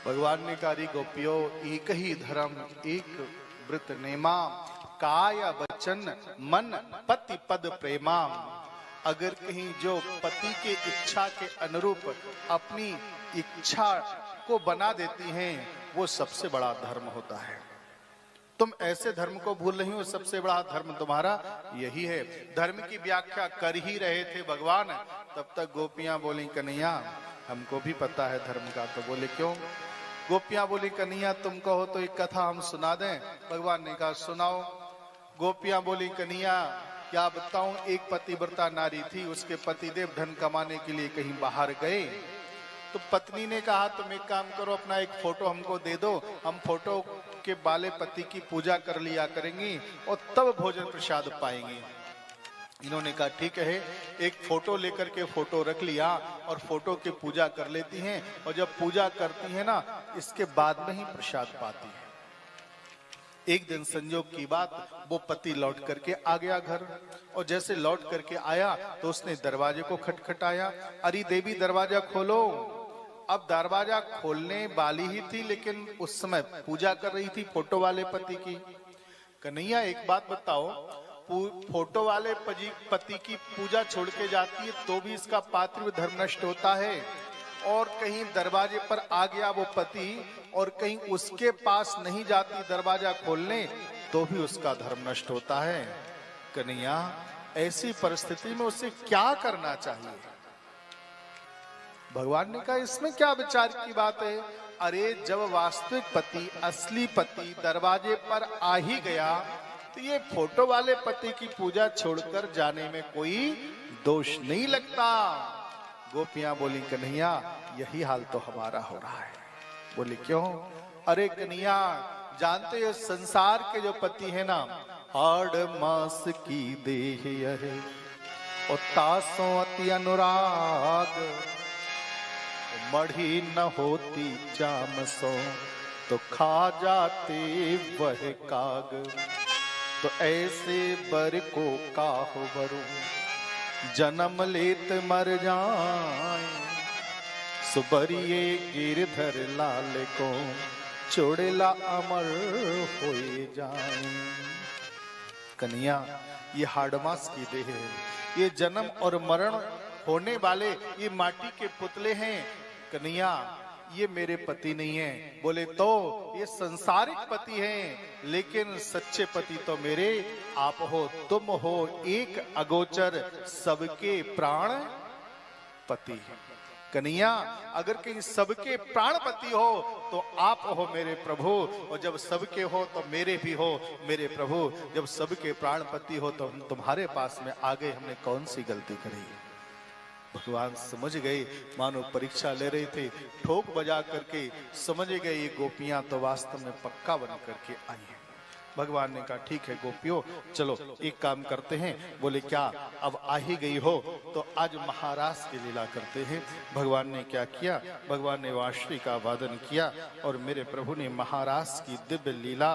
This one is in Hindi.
भगवान ने कहा गोपियों, एक ही धर्म एक व्रत नेमा, काय वचन मन पति पद प्रेमा। अगर कहीं जो पति के इच्छा के अनुरूप अपनी इच्छा को बना देती हैं, वो सबसे बड़ा धर्म होता है। तुम ऐसे धर्म को भूल रही हो, सबसे बड़ा धर्म तुम्हारा यही है। धर्म की व्याख्या कर ही रहे थे भगवान, तब तक गोपियां बोली कन्हैया हमको भी पता है धर्म का। तो बोले क्यों? गोपियां बोली कन्हैया तुम कहो तो एक कथा हम सुना दें। भगवान ने कहा सुनाओ। गोपियां बोली कन्हैया क्या बताऊं, एक पतिव्रता नारी थी, उसके पतिदेव धन कमाने के लिए कहीं बाहर गए, तो पत्नी ने कहा तुम एक काम करो, अपना एक फोटो हमको दे दो, हम फोटो के वाले पति की पूजा कर लिया करेंगी और तब भोजन प्रसाद पाएंगे। इन्होंने कहा ठीक है। एक फोटो लेकर के फोटो रख लिया और फोटो की पूजा कर लेती हैं, और जब पूजा करती हैं ना, इसके बाद में ही प्रसाद पाती है। एक दिन संजोग की बात, वो पति लौट करके आ गया घर, और जैसे लौट करके आया तो उसने दरवाजे को खटखटाया। अरे देवी दरवाजा खोलो। अब दरवाजा खोलने वाली ही थी, लेकिन उस समय पूजा कर रही थी फोटो वाले पति की। कन्हैया एक बात बताओ, फोटो वाले पति की पूजा छोड़ के जाती है तो भी इसका पात्र धर्म नष्ट होता है, और कहीं दरवाजे पर आ गया वो पति और कहीं उसके पास नहीं जाती दरवाजा खोलने तो भी उसका धर्म नष्ट होता है। कन्हैया ऐसी परिस्थिति में उसे क्या करना चाहिए? भगवान ने कहा इसमें क्या विचार की बात है? अरे जब वास्तविक पति, असली पति दरवाजे पर आ ही गया तो ये फोटो वाले पति की पूजा छोड़कर जाने में कोई दोष नहीं लगता। गोपियां बोली कन्हैया यही हाल तो हमारा हो रहा है। बोली क्यों? अरे कन्हैया जानते हो संसार के जो पति है ना, हाड़ मास की देह यह और तासों अति अनुराग, मढ़ी न होती चाम सो तो खा जाते वह काग। तो ऐसे बर को काहो बरू जन्म लेत मर जाए, सुबरिये गिरधर लाल को चोड़ेला अमर होए जाए। कन्हैया ये हाड़मास की देह है, ये जन्म और मरण होने वाले ये माटी के पुतले हैं। कन्हैया ये मेरे पति नहीं है। बोले तो ये संसारिक पति हैं, लेकिन सच्चे पति तो मेरे आप हो, तुम हो, एक अगोचर सबके प्राण पति। कन्हैया अगर कहीं सबके प्राणपति हो तो आप हो मेरे प्रभु, और जब सबके हो तो मेरे भी हो मेरे प्रभु। जब सबके प्राणपति हो तो हम तुम्हारे पास में आ गए, हमने कौन सी गलती करी? भगवान समझ गए, मानो परीक्षा ले रहे थे, ठोक बजा करके समझ गए ये गोपियां तो वास्तव में पक्का बन करके आई हैं। भगवान ने कहा ठीक है गोपियों, चलो एक काम करते हैं। बोले क्या? अब आ ही गई हो तो आज महारास की लीला करते हैं। भगवान ने क्या किया? भगवान ने वांसुरी का वादन किया और मेरे प्रभु ने महारास की दिव्य लीला